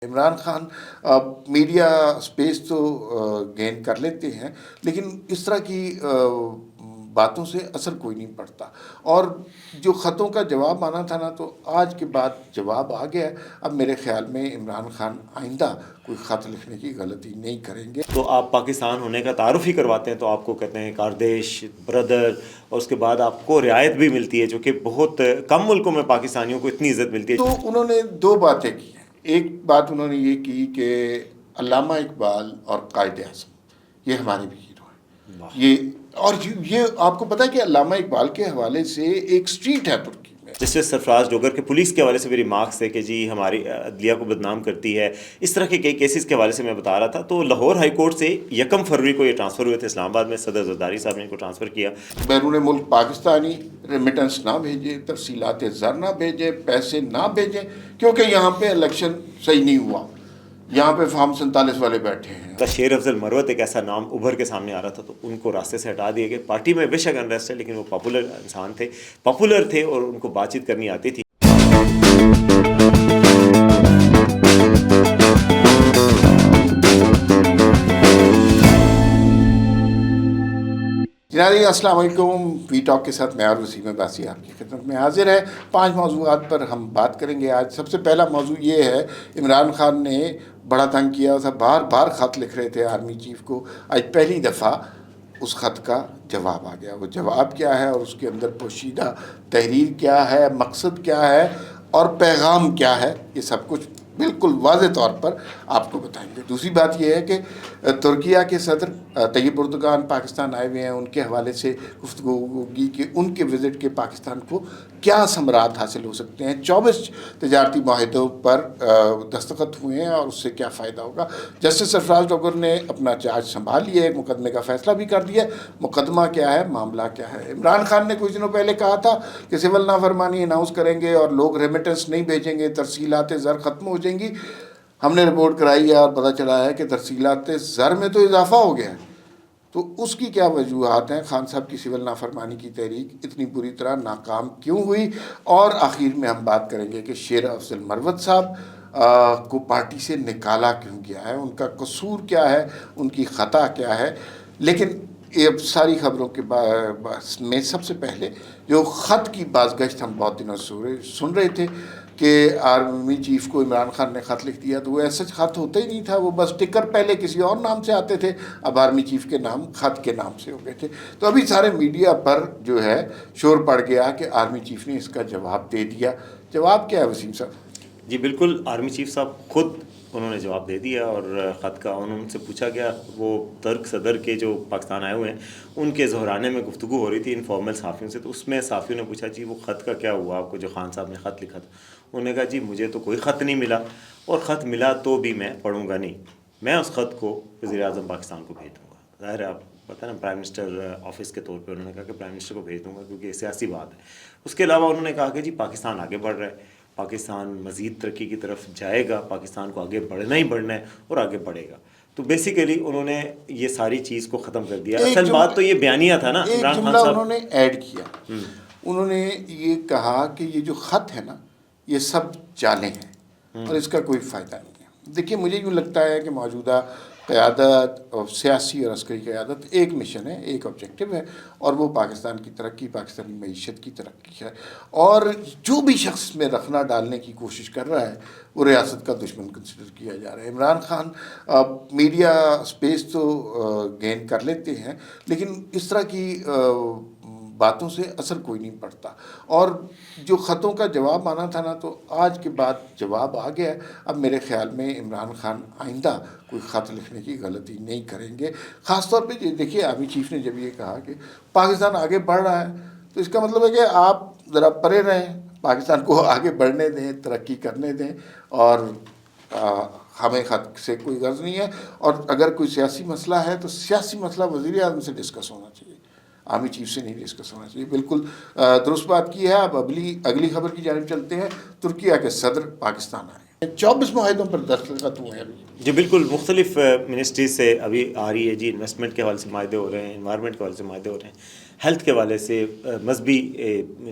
Imran Khan media space تو gain کر لیتے ہیں، لیکن اس طرح کی باتوں سے اثر کوئی نہیں پڑتا، اور جو خطوں کا جواب آنا تھا نا، تو آج کے بعد جواب آ گیا ہے۔ اب میرے خیال میں عمران خان آئندہ کوئی خط لکھنے کی غلطی نہیں کریں گے۔ تو آپ پاکستان ہونے کا تعارف ہی کرواتے ہیں تو آپ کو کہتے ہیں کاردیش بردر، اور اس کے بعد آپ کو رعایت بھی ملتی ہے، جو کہ بہت کم ملکوں میں پاکستانیوں کو اتنی عزت ملتی ہے۔ تو انہوں نے دو باتیں کی ہیں۔ ایک بات انہوں نے یہ کی کہ علامہ اقبال اور قائد اعظم یہ ہمارے بھی ہیرو ہیں، یہ آپ کو پتہ ہے کہ علامہ اقبال کے حوالے سے ایک سٹریٹ ہے ترکی میں، جس سے سرفراز ڈوگر کے پولیس کے حوالے سے بھی ریمارکس تھے کہ جی ہماری عدلیہ کو بدنام کرتی ہے، اس طرح کے کئی کیسز کے حوالے سے میں بتا رہا تھا۔ تو لاہور ہائی کورٹ سے 1 فروری کو یہ ٹرانسفر ہوئے تھے اسلام آباد میں، صدر زرداری صاحب نے ان کو ٹرانسفر کیا۔ بیرون ملک پاکستانی ریمیٹنس نہ بھیجے، ترسیلات زر نہ بھیجے، پیسے نہ بھیجیں، کیونکہ یہاں پہ الیکشن صحیح نہیں ہوا، یہاں پہ فارم 47 والے بیٹھے ہیں۔ شیر افضل مروت ایک ایسا نام ابھر کے سامنے آ رہا تھا، تو ان کو راستے سے ہٹا دیا گیا۔ پارٹی میں بے شک انریسٹ ہے، لیکن وہ پاپولر انسان تھے، پاپولر تھے، اور ان کو بات چیت کرنی آتی تھی۔ جناب السلام علیکم، وی ٹاک کے ساتھ میں اور وسیم عباسی آپ کی خدمت میں حاضر ہے۔ 5 موضوعات پر ہم بات کریں گے آج۔ سب سے پہلا موضوع یہ ہے، عمران خان نے بڑا تنگ کیا تھا، بار بار خط لکھ رہے تھے آرمی چیف کو، آج پہلی دفعہ اس خط کا جواب آ گیا۔ وہ جواب کیا ہے اور اس کے اندر پوشیدہ تحریر کیا ہے، مقصد کیا ہے اور پیغام کیا ہے، یہ سب کچھ بالکل واضح طور پر آپ کو بتائیں گے۔ دوسری بات یہ ہے کہ ترکیہ کے صدر طیب اردگان پاکستان آئے ہوئے ہیں، ان کے حوالے سے گفتگو ہوگی کہ ان کے وزٹ کے پاکستان کو کیا ثمرات حاصل ہو سکتے ہیں۔ 24 تجارتی معاہدوں پر دستخط ہوئے ہیں اور اس سے کیا فائدہ ہوگا۔ جسٹس سرفراز ڈوگر نے اپنا چارج سنبھال لیا ہے، ایک مقدمے کا فیصلہ بھی کر دیا ہے۔ مقدمہ کیا ہے، معاملہ کیا ہے۔ عمران خان نے کچھ دنوں پہلے کہا تھا کہ سول نافرمانی اناؤنس کریں گے اور لوگ ریمیٹنس نہیں بھیجیں گے، ترسیلات زر ختم ہو جائیں گی۔ ہم نے رپورٹ کرائی ہے اور پتہ چلا ہے کہ ترسیلات زر میں تو اضافہ ہو گیا ہے۔ تو اس کی کیا وجوہات ہیں؟ خان صاحب کی سول نافرمانی کی تحریک اتنی بری طرح ناکام کیوں ہوئی؟ اور آخر میں ہم بات کریں گے کہ شیر افضل مروت صاحب کو پارٹی سے نکالا کیوں گیا ہے، ان کا قصور کیا ہے، ان کی خطا کیا ہے۔ لیکن یہ ساری خبروں کے میں سب سے پہلے جو خط کی بازگشت ہم بہت دنوں سے سن رہے تھے کہ آرمی چیف کو عمران خان نے خط لکھ دیا، تو وہ ایسا خط ہوتا ہی نہیں تھا، وہ بس ٹکر پہلے کسی اور نام سے آتے تھے، اب آرمی چیف کے نام خط کے نام سے ہو گئے تھے۔ تو ابھی سارے میڈیا پر جو ہے شور پڑ گیا کہ آرمی چیف نے اس کا جواب دے دیا۔ جواب کیا ہے وسیم صاحب؟ جی بالکل، آرمی چیف صاحب خود انہوں نے جواب دے دیا، اور خط کا ان سے پوچھا گیا، وہ ترک صدر کے جو پاکستان آئے ہوئے ہیں ان کے ظہرانے میں گفتگو ہو رہی تھی انفارمل صحافیوں سے، تو اس میں صحافیوں نے پوچھا جی وہ خط کا کیا ہوا آپ کو جو خان صاحب نے خط لکھا تھا؟ انہوں نے کہا جی مجھے تو کوئی خط نہیں ملا، اور خط ملا تو بھی میں پڑھوں گا نہیں، میں اس خط کو وزیر اعظم پاکستان کو بھیج دوں گا۔ ظاہر ہے آپ پتہ نا پرائم منسٹر آفس کے طور پہ انہوں نے کہا کہ پرائم منسٹر کو بھیج دوں گا کیونکہ یہ سیاسی بات ہے۔ اس کے علاوہ انہوں نے کہا کہ جی پاکستان آگے بڑھ رہا ہے، پاکستان مزید ترقی کی طرف جائے گا، پاکستان کو آگے بڑھنا ہی بڑھنا ہے اور آگے بڑھے گا۔ تو بیسیکلی انہوں نے یہ ساری چیز کو ختم کر دیا۔ اصل بات تو یہ بیانیہ تھا نا ایک عمران خان جملہ صاحب، انہوں نے ایڈ کیا، انہوں نے یہ کہا کہ یہ جو خط ہے نا یہ سب چالیں ہیں اور اس کا کوئی فائدہ نہیں ہے۔ دیکھیے مجھے یوں لگتا ہے کہ موجودہ قیادت اور سیاسی اور عسکری قیادت ایک مشن ہے، ایک آبجیکٹو ہے، اور وہ پاکستان کی ترقی، پاکستانی معیشت کی ترقی ہے، اور جو بھی شخص میں رکھنا ڈالنے کی کوشش کر رہا ہے وہ ریاست کا دشمن کنسیڈر کیا جا رہا ہے۔ عمران خان میڈیا سپیس تو گین کر لیتے ہیں، لیکن اس طرح کی باتوں سے اثر کوئی نہیں پڑتا، اور جو خطوں کا جواب آنا تھا نا، تو آج کے بعد جواب آ گیا ہے۔ اب میرے خیال میں عمران خان آئندہ کوئی خط لکھنے کی غلطی نہیں کریں گے۔ خاص طور پہ دیکھیے آرمی چیف نے جب یہ کہا کہ پاکستان آگے بڑھ رہا ہے، تو اس کا مطلب ہے کہ آپ ذرا پرے رہیں، پاکستان کو آگے بڑھنے دیں، ترقی کرنے دیں، اور ہمیں خط سے کوئی غرض نہیں ہے۔ اور اگر کوئی سیاسی مسئلہ ہے تو سیاسی مسئلہ وزیر اعظم سے ڈسکس ہونا چاہیے، آرمی چیف سے نہیں ڈسکس ہونا چاہیے۔ بالکل درست بات کی ہے۔ اب اگلی خبر کی جانب چلتے ہیں۔ ترکیہ کے صدر پاکستان آئے، 24 معاہدوں پر دستخط ہوئے ہیں ابھی۔ جی بالکل، مختلف منسٹریز سے ابھی آ رہی ہے جی، انویسٹمنٹ کے حوالے سے معاہدے ہو رہے ہیں، انوائرمنٹ کے حوالے سے معاہدے ہو رہے ہیں، ہیلتھ کے حوالے سے، مذہبی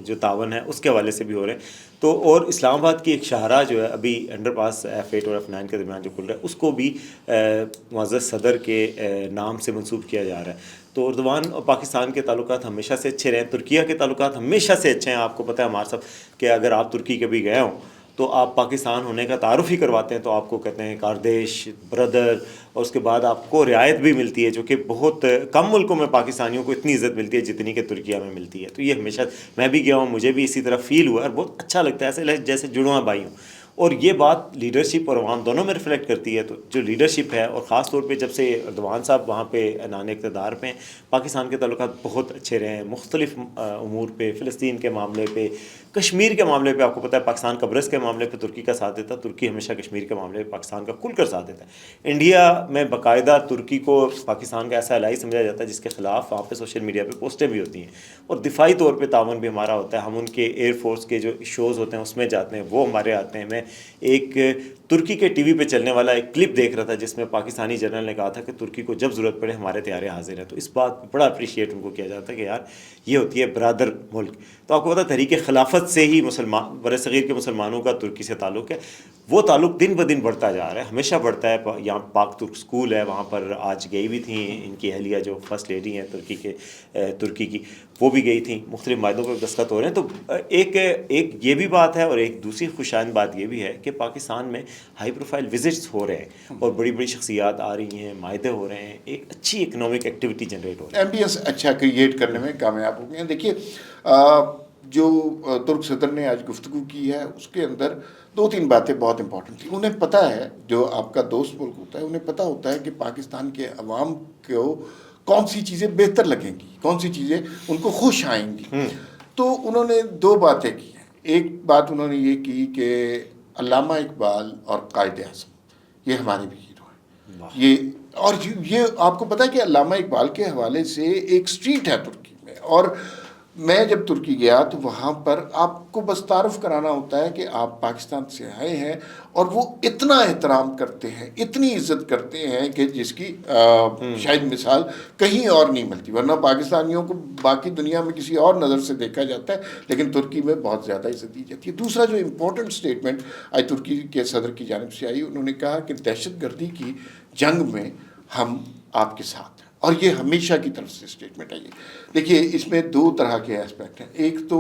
جو تعاون ہے اس کے حوالے سے بھی ہو رہے ہیں. تو اور اسلام آباد کی ایک شاہراہ جو ہے ابھی انڈر پاس F8 اور F9 کے درمیان جو کھل رہا ہے اس کو بھی معزز صدر کے نام سے منسوب کیا جا رہا ہے. تو اردوان اور پاکستان کے تعلقات ہمیشہ سے اچھے رہے ہیں. ترکیہ کے تعلقات ہمیشہ سے اچھے ہیں. آپ کو پتہ ہے ہمارے صاحب کہ اگر آپ ترکی کبھی گئے ہوں تو آپ پاکستان ہونے کا تعارف ہی کرواتے ہیں تو آپ کو کہتے ہیں کاردیش بردر، اور اس کے بعد آپ کو رعایت بھی ملتی ہے جو کہ بہت کم ملکوں میں پاکستانیوں کو اتنی عزت ملتی ہے جتنی کہ ترکیہ میں ملتی ہے. تو یہ ہمیشہ میں بھی گیا ہوں، مجھے بھی اسی طرح فیل ہوا اور بہت اچھا لگتا ہے، ایسے جیسے جڑواں بھائی ہوں. اور یہ بات لیڈرشپ اور عوام دونوں میں ریفلیکٹ کرتی ہے. تو جو لیڈرشپ ہے، اور خاص طور پہ جب سے اردوان صاحب وہاں پہ اعلان اقتدار پہ ہیں، پاکستان کے تعلقات بہت اچھے رہے ہیں مختلف امور پہ، فلسطین کے معاملے پہ، کشمیر کے معاملے پہ. آپ کو پتہ ہے پاکستان قبرص کے معاملے پہ ترکی کا ساتھ دیتا، ترکی ہمیشہ کشمیر کے معاملے پہ پاکستان کا کھل کر ساتھ دیتا ہے. انڈیا میں باقاعدہ ترکی کو پاکستان کا ایسا الہی سمجھا جاتا ہے جس کے خلاف وہاں پہ سوشل میڈیا پہ پوسٹیں بھی ہوتی ہیں، اور دفاعی طور پہ تعاون بھی ہمارا ہوتا ہے. ہم ان کے ایئر فورس کے جو شوز ہوتے ہیں اس میں جاتے ہیں، وہ ہمارے آتے ہیں. میں ایک ترکی کے ٹی وی پہ چلنے والا ایک کلپ دیکھ رہا تھا جس میں پاکستانی جنرل نے کہا تھا کہ ترکی کو جب ضرورت پڑے ہمارے طیارے حاضر ہیں. تو اس بات پہ بڑا اپریشیٹ ان کو کیا جاتا ہے کہ یار یہ ہوتی ہے برادر ملک. تو آپ کو پتہ تحریک خلافت سے ہی برصغیر کے مسلمانوں کا ترکی سے تعلق ہے. وہ تعلق دن بدن بڑھتا جا رہا ہے، ہمیشہ بڑھتا ہے. یہاں پاک ترک اسکول ہے، وہاں پر آج گئی بھی تھیں ان کی اہلیہ جو فرسٹ لیڈی ہیں ترکی کی، وہ بھی گئی تھیں. مختلف معاہدوں پر دستخط ہو رہے ہیں. تو ایک یہ بھی بات ہے، اور ایک دوسری خوشائند بات یہ بھی ہے کہ پاکستان میں ہائی پروفائل وزٹس ہو رہے ہیں اور بڑی بڑی شخصیات آ رہی ہیں، معاہدے ہو رہے ہیں، ایک اچھی اکنامک ایکٹیویٹی جنریٹ ہو رہی ہے. ایمبیئنس اچھا کریٹ کرنے میں کامیاب ہو گئے ہیں. دیکھیے جو ترک صدر نے آج گفتگو کی ہے اس کے اندر 2-3 باتیں بہت امپورٹنٹ تھیں. انہیں پتہ ہے، جو آپ کا دوست ملک ہوتا ہے انہیں پتہ ہوتا ہے کہ پاکستان کے عوام کو کون سی چیزیں بہتر لگیں گی، کون سی چیزیں ان کو خوش آئیں گی. تو انہوں نے 2 باتیں کی ہیں. ایک بات انہوں نے یہ کی کہ علامہ اقبال اور قائد اعظم یہ ہمارے بھی ہیرو ہیں. یہ آپ کو پتہ ہے کہ علامہ اقبال کے حوالے سے ایک اسٹریٹ ہے ترکی میں، اور میں جب ترکی گیا تو وہاں پر آپ کو بس تعارف کرانا ہوتا ہے کہ آپ پاکستان سے آئے ہیں، اور وہ اتنا احترام کرتے ہیں، اتنی عزت کرتے ہیں کہ جس کی شاید مثال کہیں اور نہیں ملتی. ورنہ پاکستانیوں کو باقی دنیا میں کسی اور نظر سے دیکھا جاتا ہے، لیکن ترکی میں بہت زیادہ عزت دی جاتی ہے. دوسرا جو امپورٹنٹ اسٹیٹمنٹ آج ترکی کے صدر کی جانب سے آئی، انہوں نے کہا کہ دہشت گردی کی جنگ میں ہم آپ کے ساتھ ہیں، اور یہ ہمیشہ کی طرف سے اسٹیٹمنٹ ہے. یہ دیکھیے اس میں 2 طرح کے اسپیکٹ ہیں. ایک تو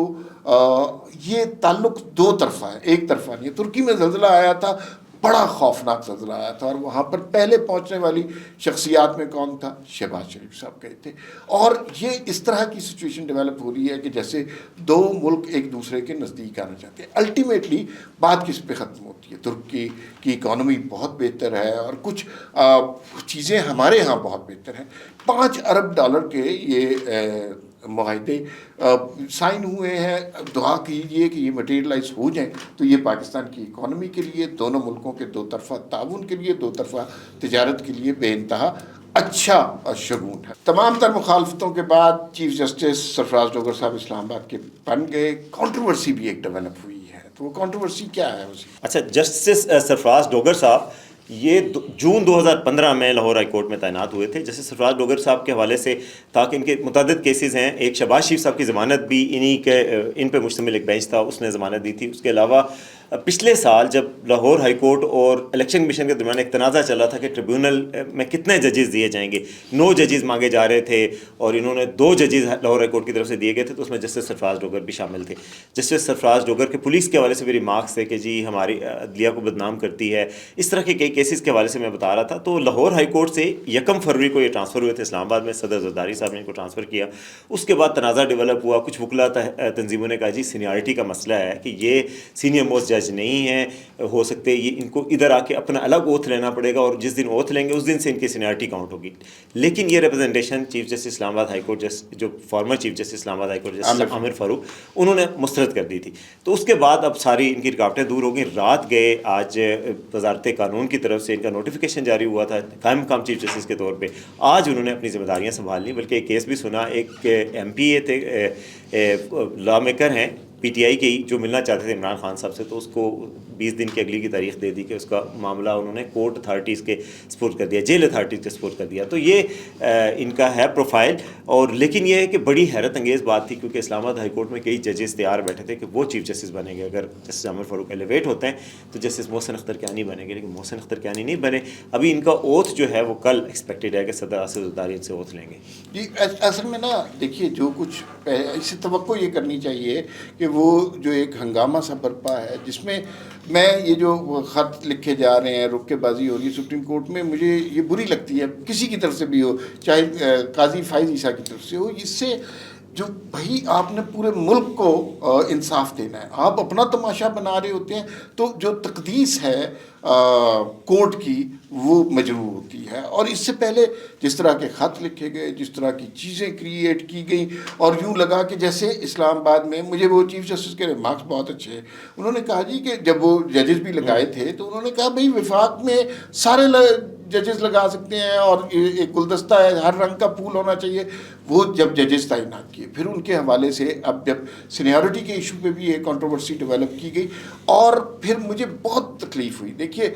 یہ تعلق 2 طرفہ ہے، ایک طرفہ نہیں ہے. ترکی میں زلزلہ آیا تھا، بڑا خوفناک زلزلہ آیا تھا، اور وہاں پر پہلے پہنچنے والی شخصیات میں کون تھا؟ شہباز شریف صاحب گئے تھے. اور یہ اس طرح کی سچویشن ڈیولپ ہو رہی ہے کہ جیسے 2 ملک ایک دوسرے کے نزدیک آنا چاہتے ہیں. الٹیمیٹلی بات کس پہ ختم ہوتی ہے؟ ترکی کی اکانومی بہت بہتر ہے، اور کچھ چیزیں ہمارے ہاں بہت بہتر ہیں. $5 ارب کے یہ معاہدے سائن ہوئے ہیں. دعا کیجیے کہ یہ مٹیریلائز ہو جائیں تو یہ پاکستان کی اکانومی کے لیے، دونوں ملکوں کے 2 طرفہ تعاون کے لیے، 2 طرفہ تجارت کے لیے بے انتہا اچھا شگون ہے. تمام تر مخالفتوں کے بعد چیف جسٹس سرفراز ڈوگر صاحب اسلام آباد کے بن گئے. کنٹروورسی بھی ایک ڈیولپ ہوئی ہے، تو وہ کنٹروورسی کیا ہے؟ اچھا، جسٹس سرفراز ڈوگر صاحب یہ جون 2015 میں لاہور ہائی کورٹ میں تعینات ہوئے تھے. جیسے سرفراز ڈوگر صاحب کے حوالے سے تاکہ ان کے متعدد کیسز ہیں. ایک شہباز شریف صاحب کی ضمانت بھی ان پہ مشتمل ایک بینچ تھا، اس نے ضمانت دی تھی. اس کے علاوہ پچھلے سال جب لاہور ہائی کورٹ اور الیکشن کمیشن کے درمیان ایک تنازع چلا تھا کہ ٹریبیونل میں کتنے ججز دیے جائیں گے، 9 ججز مانگے جا رہے تھے، اور انہوں نے 2 ججز لاہور ہائی کورٹ کی طرف سے دیے گئے تھے. تو اس میں جسٹس سرفراز ڈوگر بھی شامل تھے. جسٹس سرفراز ڈوگر کے پولیس کے حوالے سے بھی ریمارکس تھے کہ جی ہماری عدلیہ کو بدنام کرتی ہے. اس طرح کے کئی کیسز کے حوالے سے میں بتا رہا تھا. تو لاہور ہائی کورٹ سے 1 فروری کو یہ ٹرانسفر ہوئے تھے اسلام آباد میں. صدر زرداری صاحب نے ان کو ٹرانسفر کیا. اس کے بعد تنازع ڈیولپ ہوا. کچھ وکلا تنظیموں نے کہا جی سینیارٹی کا مسئلہ ہے کہ یہ سینئر موسٹ جج نہیں ہیں، ہو سکتے یہ ان کو ادھر آ کے اپنا الگ اوتھ لینا پڑے گا، اور جس دن اوتھ لیں گے اس دن سے ان کی سینیارٹی کاؤنٹ ہوگی. لیکن یہ ریپرزنٹیشن چیف جسٹس اسلام آباد ہائی کورٹ جو فارمر چیف جسٹس اسلام آباد ہائی کورٹ جسٹس عامر فاروق، انہوں نے مسترد کر دی تھی. تو اس کے بعد اب ساری ان کی رکاوٹیں دور ہو گئیں. رات گئے آج وزارت قانون کی طرف سے ان کا نوٹیفیکیشن جاری ہوا تھا قائم مقام چیف جسٹس کے طور پہ. آج انہوں نے اپنی ذمہ داریاں سنبھال لی، بلکہ ایک کیس بھی سنا. ایک ایم پی اے تھے، لا میکر ہیں PTI کے ہی جو ملنا چاہتے تھے عمران خان صاحب سے، تو اس کو 20 دن کی اگلی کی تاریخ دے دی کہ اس کا معاملہ انہوں نے کورٹ اتھارٹیز کے سپورٹ کر دیا، جیل اتھارٹیز کے سپورٹ کر دیا. تو یہ ان کا ہے پروفائل. اور لیکن یہ ہے کہ بڑی حیرت انگیز بات تھی، کیونکہ اسلام آباد ہائی کورٹ میں کئی ججز تیار بیٹھے تھے کہ وہ چیف جسٹس بنیں گے. اگر جسٹس عامر فاروق ایلیویٹ ہوتے ہیں تو جسٹس محسن اختر کیانی بنے گے، لیکن محسن اختر کیانی نہیں بنے. ابھی ان کا اوتھ جو ہے وہ کل ایکسپیکٹڈ ہے کہ صدر اسد الداری ان سے اوتھ لیں گے. جی اصل میں نا دیکھیے، جو کچھ اس سے توقع یہ کرنی چاہیے کہ وہ جو ایک ہنگامہ سا برپا ہے، جس میں یہ جو خط لکھے جا رہے ہیں، رکے بازی ہو رہی ہے سپریم کورٹ میں، مجھے یہ بری لگتی ہے، کسی کی طرف سے بھی ہو، چاہے قاضی فائز عیسیٰ کی طرف سے ہو. اس سے جو بھائی آپ نے پورے ملک کو انصاف دینا ہے، آپ اپنا تماشا بنا رہے ہوتے ہیں، تو جو تقدیس ہے کورٹ کی وہ مجروح ہوتی ہے. اور اس سے پہلے جس طرح کے خط لکھے گئے، جس طرح کی چیزیں کریٹ کی گئیں، اور یوں لگا کہ جیسے اسلام آباد میں، مجھے وہ چیف جسٹس کے ریمارکس بہت اچھے ہیں. انہوں نے کہا جی کہ جب وہ ججز بھی لگائے تھے تو انہوں نے کہا بھائی وفاق میں سارے ججز لگا سکتے ہیں اور ایک گلدستہ ہے، ہر رنگ کا پھول ہونا چاہیے. وہ جب ججز تعینات کیے، پھر ان کے حوالے سے اب جب سینیارٹی کے ایشو پہ بھی ایک کنٹروورسی ڈیولپ کی گئی، اور پھر مجھے بہت تکلیف ہوئی. دیکھیے،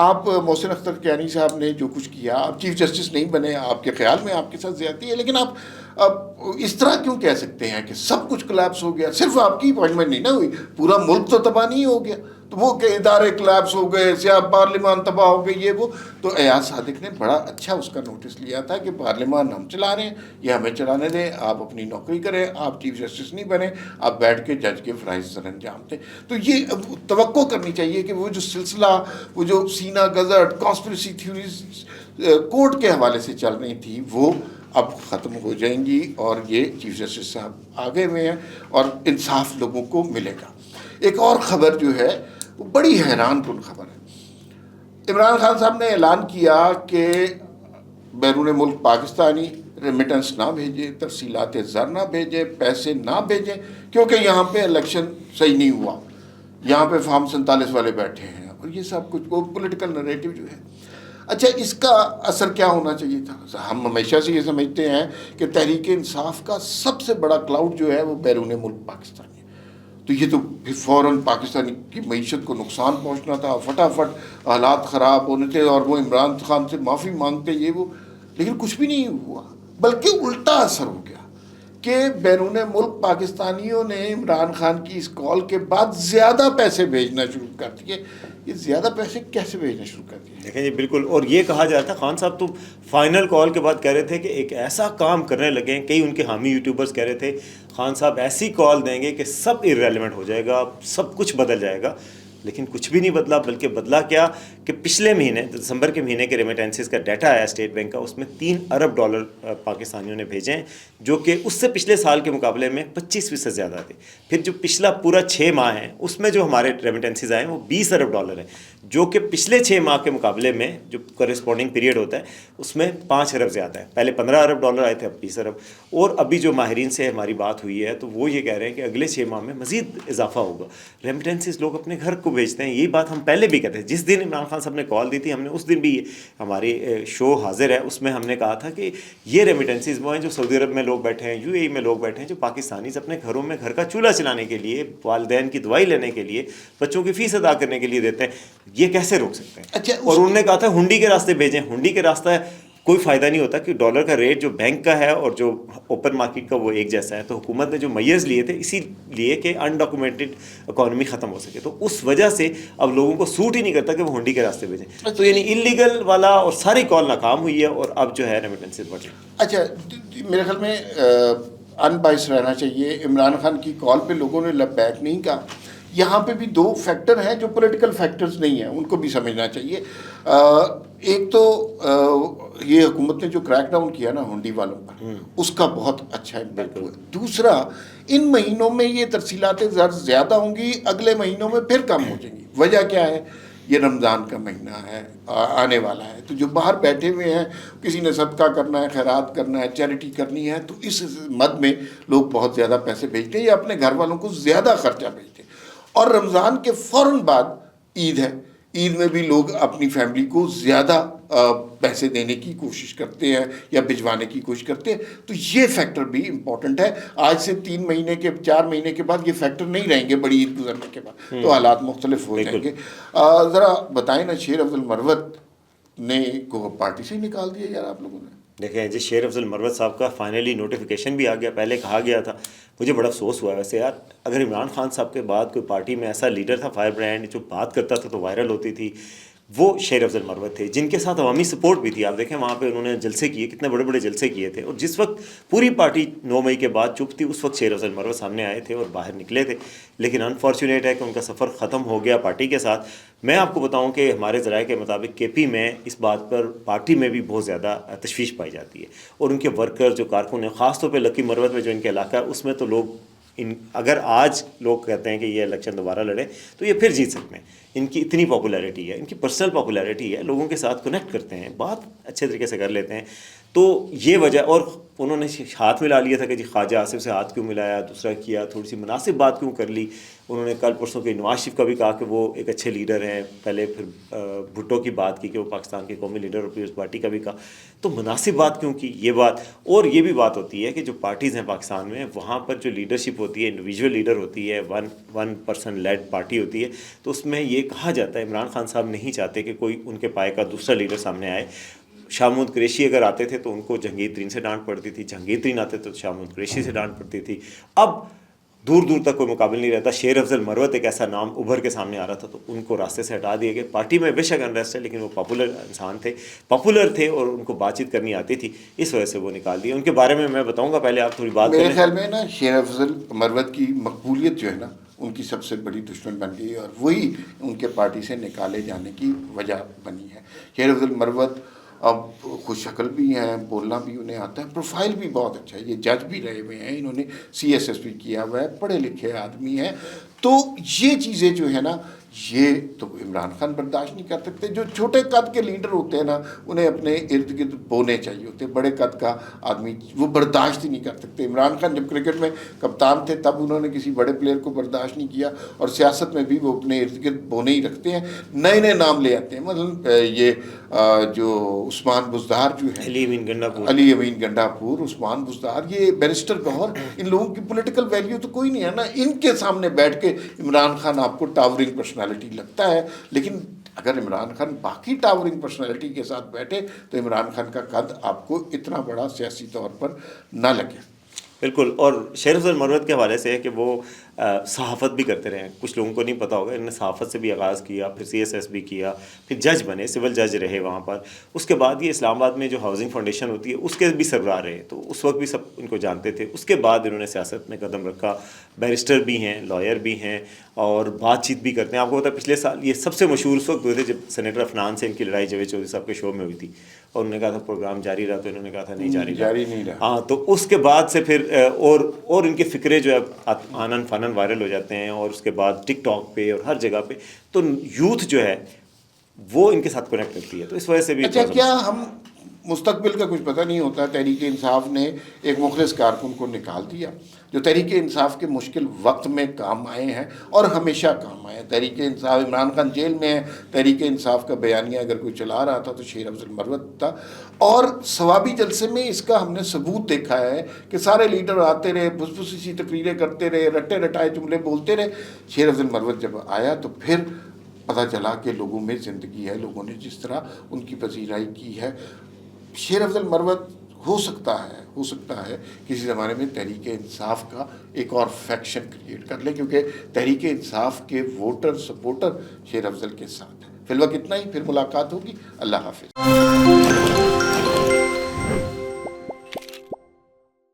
آپ محسن اختر کیانی صاحب نے جو کچھ کیا، آپ چیف جسٹس نہیں بنے، آپ کے خیال میں آپ کے ساتھ زیادتی ہے، لیکن آپ اب اس طرح کیوں کہہ سکتے ہیں کہ سب کچھ کلیپس ہو گیا؟ صرف آپ کی اپوائنٹمنٹ نہیں نہ ہوئی، پورا ملک تو تباہ نہیں ہو گیا. تو وہ کہ ادارے کلیپس ہو گئے، سیاہ پارلیمان تباہ ہو گئی، یہ وہ. تو ایاز صادق نے بڑا اچھا اس کا نوٹس لیا تھا کہ پارلیمان ہم چلا رہے ہیں، یہ ہمیں چلانے دیں، آپ اپنی نوکری کریں، آپ چیف جسٹس نہیں بنے، آپ بیٹھ کے جج کے فرائض سر انجام دیں. تو یہ توقع کرنی چاہیے کہ وہ جو سلسلہ، وہ جو سینہ گزٹ کانسپریسی تھیوریز کورٹ کے حوالے سے چل رہی تھی، وہ اب ختم ہو جائیں گی، اور یہ چیف جسٹس صاحب آگے ہوئے ہیں اور انصاف لوگوں کو ملے گا. ایک اور خبر جو ہے وہ بڑی حیران کن خبر ہے. عمران خان صاحب نے اعلان کیا کہ بیرون ملک پاکستانی ریمیٹنس نہ بھیجے، ترسیلات زر نہ بھیجے، پیسے نہ بھیجیں، کیونکہ یہاں پہ الیکشن صحیح نہیں ہوا، یہاں پہ فارم 47 والے بیٹھے ہیں، اور یہ سب کچھ وہ پولیٹیکل نریٹو جو ہے. اچھا، اس کا اثر کیا ہونا چاہیے تھا؟ ہم ہمیشہ سے یہ سمجھتے ہیں کہ تحریک انصاف کا سب سے بڑا کلاؤڈ جو ہے وہ بیرون ملک پاکستان ہے. تو یہ تو فوراً پاکستانی کی معیشت کو نقصان پہنچنا تھا، فٹافٹ حالات خراب ہونے تھے، اور وہ عمران خان سے معافی مانگتے، یہ وہ. لیکن کچھ بھی نہیں ہوا، بلکہ الٹا اثر ہو گیا کہ بیرون ملک پاکستانیوں نے عمران خان کی اس کال کے بعد زیادہ پیسے بھیجنا شروع کر دیے. یہ زیادہ پیسے کیسے بھیجنا شروع کر دیے؟ دیکھیں جی، بالکل. اور یہ کہا جاتا ہے خان صاحب تو فائنل کال کے بعد کہہ رہے تھے کہ ایک ایسا کام کرنے لگے ہیں، کئی ان کے حامی یوٹیوبرز کہہ رہے تھے خان صاحب ایسی کال دیں گے کہ سب ارریلیونٹ ہو جائے گا، سب کچھ بدل جائے گا. لیکن کچھ بھی نہیں بدلا، بلکہ بدلا کیا کہ پچھلے مہینے دسمبر کے مہینے کے ریمیٹنسز کا ڈیٹا آیا اسٹیٹ بینک کا، اس میں $3 ارب پاکستانیوں نے بھیجے ہیں، جو کہ اس سے پچھلے سال کے مقابلے میں 25% زیادہ تھے. پھر جو پچھلا پورا 6 ماہ ہیں اس میں جو ہمارے ریمیٹنسز آئے ہیں وہ $20 ارب ہیں، جو کہ پچھلے 6 ماہ کے مقابلے میں جو کرسپونڈنگ پیریڈ ہوتا ہے اس میں 5 ارب زیادہ ہے. پہلے $15 ارب آئے تھے، اب 20 ارب. اور ابھی جو ماہرین سے ہماری بات ہوئی ہے تو وہ یہ کہہ رہے ہیں کہ اگلے 6 ماہ میں مزید اضافہ ہوگا. ریمیٹنسز لوگ اپنے گھر کو بھیجتے ہیں، یہی بات ہم پہلے بھی کہتے ہیں. جس دن عمران خان صاحب نے کال دی تھی، ہم نے اس دن بھی، ہماری شو حاضر ہے اس میں ہم نے کہا تھا کہ یہ ریمیٹنسز وہ ہیں جو سعودی عرب میں لوگ بیٹھے ہیں، UAE میں لوگ بیٹھے ہیں، جو پاکستانیز اپنے گھروں میں گھر کا چولہا چلانے کے لیے، والدین کی دوائی لینے کے لیے، بچوں کی فیس ادا کرنے کے لیے دیتے ہیں. یہ کیسے روک سکتے ہیں؟ اچھا، اور انہوں نے کہا تھا ہنڈی کے راستے بھیجیں. ہنڈی کے راستہ کوئی فائدہ نہیں ہوتا کہ ڈالر کا ریٹ جو بینک کا ہے اور جو اوپن مارکیٹ کا وہ ایک جیسا ہے. تو حکومت نے جو میئرز لیے تھے اسی لیے کہ انڈاکومنٹڈ اکانومی ختم ہو سکے، تو اس وجہ سے اب لوگوں کو سوٹ ہی نہیں کرتا کہ وہ ہنڈی کے راستے بھیجیں. تو یعنی انلیگل والا اور ساری کال ناکام ہوئی ہے، اور اب جو ہے ریمیٹنسز بڑھ رہے ہیں. اچھا، میرے خیال میں ان بائس رہنا چاہیے. عمران خان کی کال پہ لوگوں نے لب بیک نہیں کہا. یہاں پہ بھی 2 فیکٹر ہیں جو پولیٹیکل فیکٹرز نہیں ہیں، ان کو بھی سمجھنا چاہیے. ایک تو یہ حکومت نے جو کریک ڈاؤن کیا نا ہنڈی والوں پر، اس کا بہت اچھا امپیکٹ ہوا. دوسرا، ان مہینوں میں یہ ترسیلات زر زیادہ ہوں گی، اگلے مہینوں میں پھر کم ہو جائیں گی. وجہ کیا ہے؟ یہ رمضان کا مہینہ ہے، آنے والا ہے. تو جو باہر بیٹھے ہوئے ہیں، کسی نے صدقہ کرنا ہے، خیرات کرنا ہے، چیریٹی کرنی ہے، تو اس مد میں لوگ بہت زیادہ پیسے بھیجتے ہیں یا اپنے گھر والوں کو زیادہ خرچہ بھیجتے ہیں. اور رمضان کے فوراً بعد عید ہے، عید میں بھی لوگ اپنی فیملی کو زیادہ پیسے دینے کی کوشش کرتے ہیں یا بھجوانے کی کوشش کرتے ہیں. تو یہ فیکٹر بھی امپورٹنٹ ہے. آج سے 4 مہینے کے بعد یہ فیکٹر نہیں رہیں گے بڑی عید گزرنے کے بعد, تو حالات مختلف ہو جائیں گے. ذرا بتائیں نا, شیر افضل مروت نے کو پارٹی سے ہی نکال دیا یار آپ لوگوں نے. دیکھیں جی, شیر افضل مروت صاحب کا فائنلی نوٹیفیکیشن بھی آ گیا. پہلے کہا گیا تھا, مجھے بڑا افسوس ہوا ویسے یار, اگر عمران خان صاحب کے بعد کوئی پارٹی میں ایسا لیڈر تھا فائر برانڈ جو بات کرتا تھا تو وائرل ہوتی تھی, وہ شیر افضل مروت تھے, جن کے ساتھ عوامی سپورٹ بھی تھی. آپ دیکھیں وہاں پہ انہوں نے جلسے کیے, کتنے بڑے بڑے جلسے کیے تھے, اور جس وقت پوری پارٹی 9 مئی کے بعد چپ تھی, اس وقت شیر افضل مروت سامنے آئے تھے اور باہر نکلے تھے. لیکن انفارچونیٹ ہے کہ ان کا سفر ختم ہو گیا پارٹی کے ساتھ. میں آپ کو بتاؤں کہ ہمارے ذرائع کے مطابق کے پی میں اس بات پر پارٹی میں بھی بہت زیادہ تشویش پائی جاتی ہے, اور ان کے ورکر جو کارکن ہیں, خاص طور پہ لکی مروت میں جو ان کا علاقہ ہے, اس میں تو لوگ اگر آج لوگ کہتے ہیں کہ یہ الیکشن دوبارہ لڑے تو یہ پھر جیت سکتے ہیں. ان کی اتنی پاپولیرٹی ہے, ان کی پرسنل پاپولیرٹی ہے, لوگوں کے ساتھ کنیکٹ کرتے ہیں, بات اچھے طریقے سے کر لیتے ہیں. تو یہ وجہ, اور انہوں نے ہاتھ ملا لیا تھا کہ جی خواجہ آصف سے ہاتھ کیوں ملایا, دوسرا کیا, تھوڑی سی مناسب بات کیوں کر لی. انہوں نے کل پرسوں کے نواز شریف کا بھی کہا کہ وہ ایک اچھے لیڈر ہیں, پہلے پھر بھٹو کی بات کی کہ وہ پاکستان کے قومی لیڈر اور پیپلز پارٹی کا بھی کہا. تو مناسب بات کیوں کی, یہ بات. اور یہ بھی بات ہوتی ہے کہ جو پارٹیز ہیں پاکستان میں, وہاں پر جو لیڈرشپ ہوتی ہے, انڈیویجول لیڈر ہوتی ہے, ون پرسن لیڈ پارٹی ہوتی ہے, تو اس میں یہ کہا جاتا ہے عمران خان صاحب نہیں چاہتے کہ کوئی ان کے پائے کا دوسرا لیڈر سامنے آئے. شاہ محمود قریشی اگر آتے تھے تو ان کو جہانگیر ترین سے ڈانٹ پڑتی تھی, جہانگیر ترین آتے تو شاہ محمود قریشی سے ڈانٹ پڑتی تھی. اب دور دور تک کوئی مقابل نہیں رہتا. شیر افضل مروت ایک ایسا نام ابھر کے سامنے آ رہا تھا, تو ان کو راستے سے ہٹا دیا گیا. پارٹی میں بے شک انریسٹ ہے, لیکن وہ پاپولر انسان تھے, پاپولر تھے, اور ان کو بات چیت کرنی آتی تھی, اس وجہ سے وہ نکال دیے. ان کے بارے میں بتاؤں گا, پہلے آپ تھوڑی بات کریں. میرے خیال میں نا شیر افضل مروت کی مقبولیت جو ہے نا, ان کی سب سے بڑی دشمن بن گئی, اور وہی ان کے پارٹی سے نکالے جانے کی وجہ بنی ہے. شیر افضل مروت اب خوش شکل بھی ہیں, بولنا بھی انہیں آتا ہے, پروفائل بھی بہت اچھا ہے, یہ جج بھی رہے ہوئے ہیں, انہوں نے CSS بھی کیا ہوا ہے, پڑھے لکھے آدمی ہیں. تو یہ چیزیں جو ہے نا, یہ تو عمران خان برداشت نہیں کر سکتے. جو چھوٹے قد کے لیڈر ہوتے ہیں نا, انہیں اپنے ارد گرد بونے چاہیے ہوتے. بڑے قد کا آدمی وہ برداشت ہی نہیں کر سکتے. عمران خان جب کرکٹ میں کپتان تھے تب انہوں نے کسی بڑے پلیئر کو برداشت نہیں کیا, اور سیاست میں بھی وہ اپنے ارد گرد بونے ہی رکھتے ہیں, نئے نئے نام لے آتے ہیں. مثلا یہ جو عثمان بزدار جو ہے, علی امین گنڈا پور, عثمان بزدار, یہ بیرسٹر گوہر, ان لوگوں کی پولیٹیکل ویلیو تو کوئی نہیں ہے نا. ان کے سامنے بیٹھ کے عمران خان آپ کو ٹاورنگ پرسنالٹی لگتا ہے, لیکن اگر عمران خان باقی ٹاورنگ پرسنالٹی کے ساتھ بیٹھے تو عمران خان کا قد آپ کو اتنا بڑا سیاسی طور پر نہ لگے. بالکل. اور شیر افضل مروت کے حوالے سے ہے کہ وہ صحافت بھی کرتے رہے ہیں. کچھ لوگوں کو نہیں پتہ ہوگا, انہوں نے صحافت سے بھی آغاز کیا, پھر CSS بھی کیا, پھر جج بنے, سول جج رہے وہاں پر. اس کے بعد یہ اسلام آباد میں جو ہاؤسنگ فاؤنڈیشن ہوتی ہے اس کے بھی سربراہ رہے, تو اس وقت بھی سب ان کو جانتے تھے. اس کے بعد انہوں نے سیاست میں قدم رکھا, بیرسٹر بھی ہیں, لائر بھی ہیں, اور بات چیت بھی کرتے ہیں. آپ کو پتا ہے پچھلے سال یہ سب سے مشہور اس وقت ہوئے تھے جب سینیٹر افنان سے ان کی لڑائی جاوید چودھری صاحب کے شو میں ہوئی تھی, اور انہوں نے کہا تھا پروگرام جاری رہا, تو انہوں نے کہا تھا نہیں جاری نہیں رہا. ہاں, تو اس کے بعد سے پھر اور ان کے فکرے جو ہے آنن فانن وائرل ہو جاتے ہیں, اور اس کے بعد ٹک ٹاک پہ اور ہر جگہ پہ, تو یوتھ جو ہے وہ ان کے ساتھ کنیکٹ کرتی ہے. تو اس وجہ سے بھی اچھا, کیا ہم مستقبل کا کچھ پتہ نہیں ہوتا. تحریک انصاف نے ایک مخلص کارکن کو نکال دیا جو تحریک انصاف کے مشکل وقت میں کام آئے ہیں اور ہمیشہ کام آئے ہیں. تحریک انصاف, عمران خان جیل میں ہے, تحریک انصاف کا بیانیہ اگر کوئی چلا رہا تھا تو شیر افضل مروت تھا. اور ثوابی جلسے میں اس کا ہم نے ثبوت دیکھا ہے کہ سارے لیڈر آتے رہے, بھس بھس سی تقریریں کرتے رہے, رٹے رٹائے جملے بولتے رہے. شیر افضل مروت جب آیا تو پھر پتہ چلا کہ لوگوں میں زندگی ہے, لوگوں نے جس طرح ان کی پذیرائی کی ہے. شیر افضل مروت ہو سکتا ہے کسی زمانے میں تحریک انصاف کا ایک اور فیکشن کریٹ کر لے, کیونکہ تحریک انصاف کے ووٹر سپورٹر شیر افضل کے ساتھ ہیں. فی الوقت اتنا ہی, پھر ملاقات ہوگی. اللہ حافظ.